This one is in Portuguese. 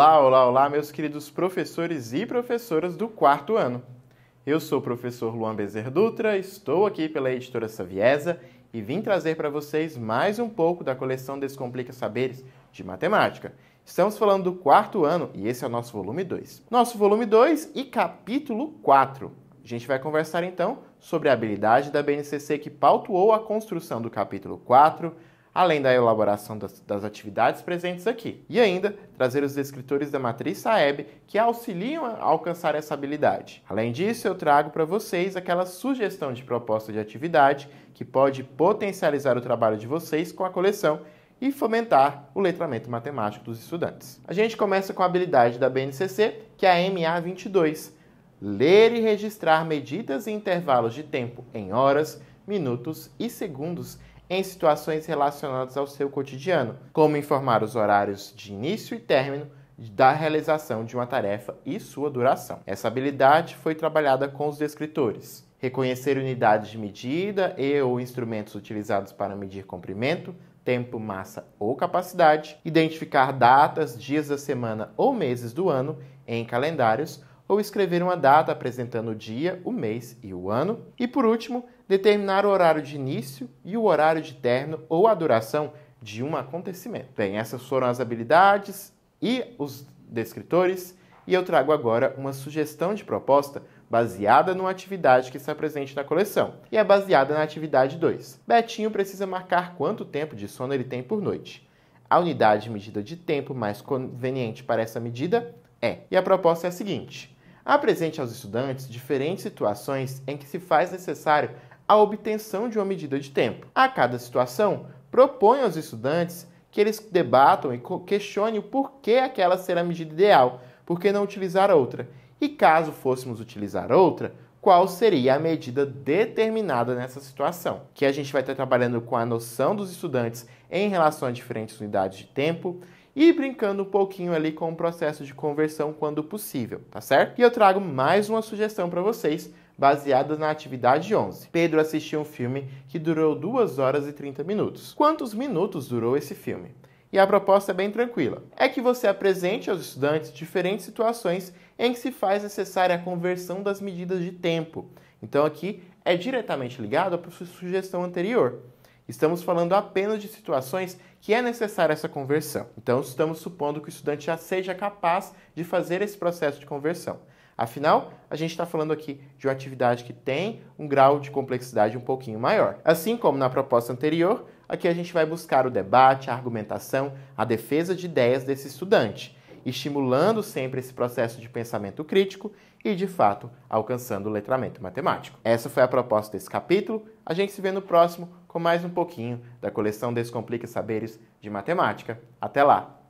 Olá, olá, olá, meus queridos professores e professoras do quarto ano. Eu sou o professor Luan Bezerra Dutra, estou aqui pela editora Saviesa e vim trazer para vocês mais um pouco da coleção Descomplica Saberes de Matemática. Estamos falando do quarto ano e esse é o nosso volume 2. Nosso volume 2 e capítulo 4. A gente vai conversar então sobre a habilidade da BNCC que pautuou a construção do capítulo 4, além da elaboração das atividades presentes aqui. E ainda, trazer os descritores da matriz Saeb que auxiliam a alcançar essa habilidade. Além disso, eu trago para vocês aquela sugestão de proposta de atividade que pode potencializar o trabalho de vocês com a coleção e fomentar o letramento matemático dos estudantes. A gente começa com a habilidade da BNCC, que é a MA22. Ler e registrar medidas e intervalos de tempo em horas, minutos e segundos em situações relacionadas ao seu cotidiano, como informar os horários de início e término da realização de uma tarefa e sua duração. Essa habilidade foi trabalhada com os descritores. Reconhecer unidades de medida e ou instrumentos utilizados para medir comprimento, tempo, massa ou capacidade, identificar datas, dias da semana ou meses do ano em calendários, ou escrever uma data apresentando o dia, o mês e o ano. E, por último, determinar o horário de início e o horário de término ou a duração de um acontecimento. Bem, essas foram as habilidades e os descritores, e eu trago agora uma sugestão de proposta baseada numa atividade que está presente na coleção, e é baseada na atividade 2. Betinho precisa marcar quanto tempo de sono ele tem por noite. A unidade de medida de tempo mais conveniente para essa medida é. E a proposta é a seguinte: apresente aos estudantes diferentes situações em que se faz necessário a obtenção de uma medida de tempo. A cada situação, proponha aos estudantes que eles debatam e questionem o porquê aquela será a medida ideal, por que não utilizar outra? E caso fôssemos utilizar outra, qual seria a medida determinada nessa situação? Que a gente vai estar trabalhando com a noção dos estudantes em relação a diferentes unidades de tempo e brincando um pouquinho ali com o processo de conversão quando possível, tá certo? E eu trago mais uma sugestão para vocês, baseada na atividade 11. Pedro assistiu um filme que durou 2 horas e 30 minutos. Quantos minutos durou esse filme? E a proposta é bem tranquila. É que você apresente aos estudantes diferentes situações em que se faz necessária a conversão das medidas de tempo. Então aqui é diretamente ligado à sua sugestão anterior. Estamos falando apenas de situações que é necessária essa conversão. Então, estamos supondo que o estudante já seja capaz de fazer esse processo de conversão. Afinal, a gente está falando aqui de uma atividade que tem um grau de complexidade um pouquinho maior. Assim como na proposta anterior, aqui a gente vai buscar o debate, a argumentação, a defesa de ideias desse estudante, estimulando sempre esse processo de pensamento crítico e, de fato, alcançando o letramento matemático. Essa foi a proposta desse capítulo. A gente se vê no próximo com mais um pouquinho da coleção Descomplica Saberes de Matemática. Até lá!